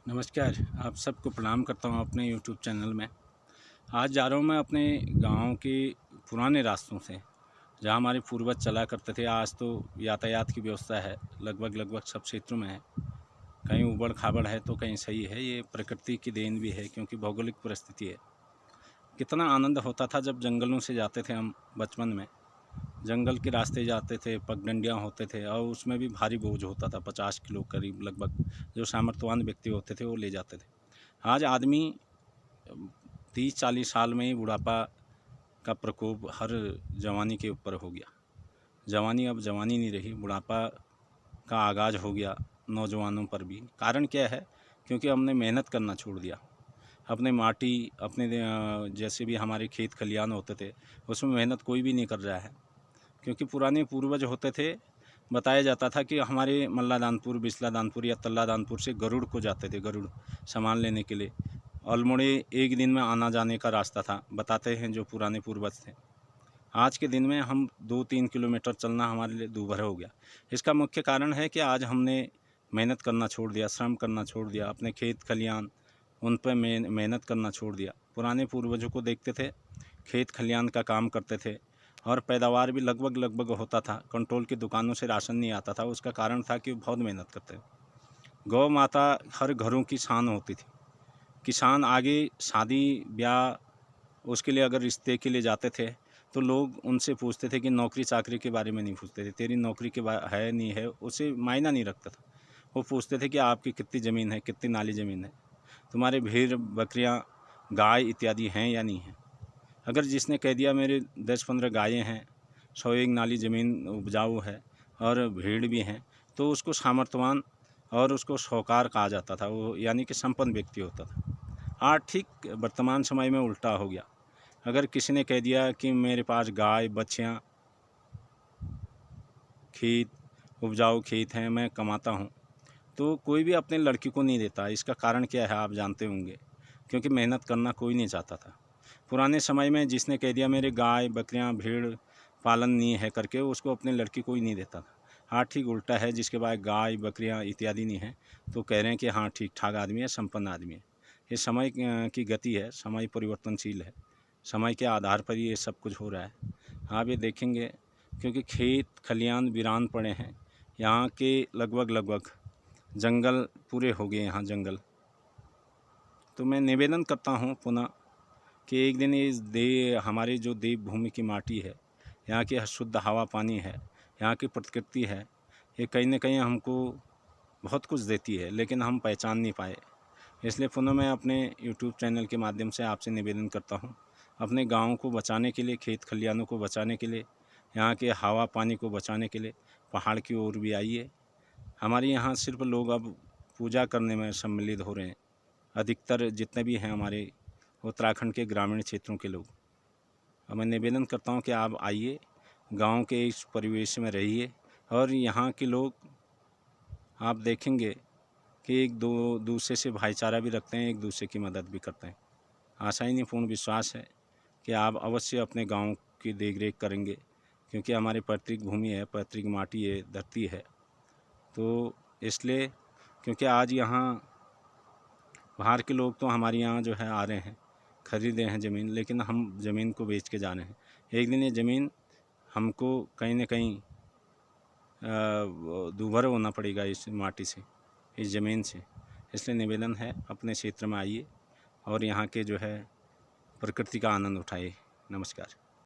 नमस्कार। आप सबको प्रणाम करता हूँ अपने यूट्यूब चैनल में। आज जा रहा हूँ मैं अपने गांव के पुराने रास्तों से, जहाँ हमारे पूर्वज चला करते थे। आज तो यातायात की व्यवस्था है, लगभग सब क्षेत्रों में है। कहीं ऊबड़-खाबड़ है तो कहीं सही है। ये प्रकृति की देन भी है, क्योंकि भौगोलिक परिस्थिति है। कितना आनंद होता था जब जंगलों से जाते थे हम बचपन में। जंगल के रास्ते जाते थे, पगडंडियाँ होते थे और उसमें भी भारी बोझ होता था, 50 किलो करीब लगभग, जो सामर्थ्यवान व्यक्ति होते थे वो ले जाते थे। आज आदमी 30-40 साल में ही बुढ़ापा का प्रकोप हर जवानी के ऊपर हो गया। जवानी अब जवानी नहीं रही, बुढ़ापा का आगाज़ हो गया नौजवानों पर भी। कारण क्या है? क्योंकि हमने मेहनत करना छोड़ दिया। अपने माटी, अपने जैसे भी हमारे खेत खलियान होते थे, उसमें मेहनत कोई भी नहीं कर रहा है। क्योंकि पुराने पूर्वज होते थे, बताया जाता था कि हमारे मल्लादानपुर, बिसलादानपुर या तल्लादानपुर से गरुड़ को जाते थे, गरुड़ सामान लेने के लिए। अल्मोड़े एक दिन में आना जाने का रास्ता था, बताते हैं जो पुराने पूर्वज थे। आज के दिन में हम 2-3 किलोमीटर चलना हमारे लिए दूभर हो गया। इसका मुख्य कारण है कि आज हमने मेहनत करना छोड़ दिया, श्रम करना छोड़ दिया, अपने खेत खलियान उन पर मेहनत करना छोड़ दिया। पुराने पूर्वजों को देखते थे, खेत खलियान का काम करते थे और पैदावार भी लगभग होता था। कंट्रोल की दुकानों से राशन नहीं आता था। उसका कारण था कि वो बहुत मेहनत करते थे। गौ माता हर घरों की शान होती थी। किसान आगे शादी ब्याह उसके लिए अगर रिश्ते के लिए जाते थे तो लोग उनसे पूछते थे कि नौकरी चाकरी के बारे में नहीं पूछते थे, तेरी नौकरी के है नहीं है, उसे मायना नहीं रखता था। वो पूछते थे कि आपकी कितनी ज़मीन है, कितनी नाली ज़मीन है, तुम्हारे भेड़ बकरियां गाय इत्यादि हैं या नहीं है। अगर जिसने कह दिया मेरे 10-15 गायें हैं, 101 नाली ज़मीन उपजाऊ है और भेड़ भी हैं, तो उसको सामर्थ्यवान और उसको साहूकार कहा जाता था, वो यानी कि संपन्न व्यक्ति होता था। आज ठीक वर्तमान समय में उल्टा हो गया। अगर किसी ने कह दिया कि मेरे पास गाय बछियाँ, खेत, उपजाऊ खेत हैं, मैं कमाता हूँ, तो कोई भी अपने लड़की को नहीं देता। इसका कारण क्या है आप जानते होंगे, क्योंकि मेहनत करना कोई नहीं चाहता था। पुराने समय में जिसने कह दिया मेरे गाय बकरियां भेड़ पालन नहीं है करके, उसको अपनी लड़की कोई नहीं देता था। हाँ ठीक उल्टा है, जिसके पास गाय बकरियां इत्यादि नहीं है तो कह रहे हैं कि हाँ ठीक ठाक आदमी है, संपन्न आदमी है। ये समय की गति है, समय परिवर्तनशील है, समय के आधार पर ये सब कुछ हो रहा है। आप ये देखेंगे, क्योंकि खेत खलियान वीरान पड़े हैं। यहाँ के लगभग जंगल पूरे हो गए, यहाँ जंगल। तो मैं निवेदन करता हूँ पुनः कि एक दिन ये हमारी जो देवभूमि की माटी है, यहाँ की शुद्ध हवा पानी है, यहाँ की प्रकृति है, ये कहीं न कहीं हमको बहुत कुछ देती है, लेकिन हम पहचान नहीं पाए। इसलिए पुनः मैं अपने यूट्यूब चैनल के माध्यम से आपसे निवेदन करता हूँ, अपने गाँव को बचाने के लिए, खेत खलियानों को बचाने के लिए, यहाँ के हवा पानी को बचाने के लिए पहाड़ की ओर भी आइए। हमारे यहाँ सिर्फ लोग अब पूजा करने में सम्मिलित हो रहे हैं। अधिकतर जितने भी हैं हमारे उत्तराखंड के ग्रामीण क्षेत्रों के लोग। अब मैं निवेदन करता हूँ कि आप आइए, गांव के इस परिवेश में रहिए और यहाँ के लोग आप देखेंगे कि एक दूसरे से भाईचारा भी रखते हैं, एक दूसरे की मदद भी करते हैं। आशा ही नहीं पूर्ण विश्वास है कि आप अवश्य अपने गांव की देख रेख करेंगे, क्योंकि हमारी पैतृक भूमि है, पैतृक माटी है, धरती है। तो इसलिए क्योंकि आज यहाँ बाहर के लोग तो हमारे यहाँ जो है आ रहे हैं, खरीदे हैं ज़मीन, लेकिन हम ज़मीन को बेच के जा रहे हैं। एक दिन ये ज़मीन हमको कहीं न कहीं दूभर होना पड़ेगा इस माटी से, इस ज़मीन से। इसलिए निवेदन है, अपने क्षेत्र में आइए और यहाँ के जो है प्रकृति का आनंद उठाइए। नमस्कार।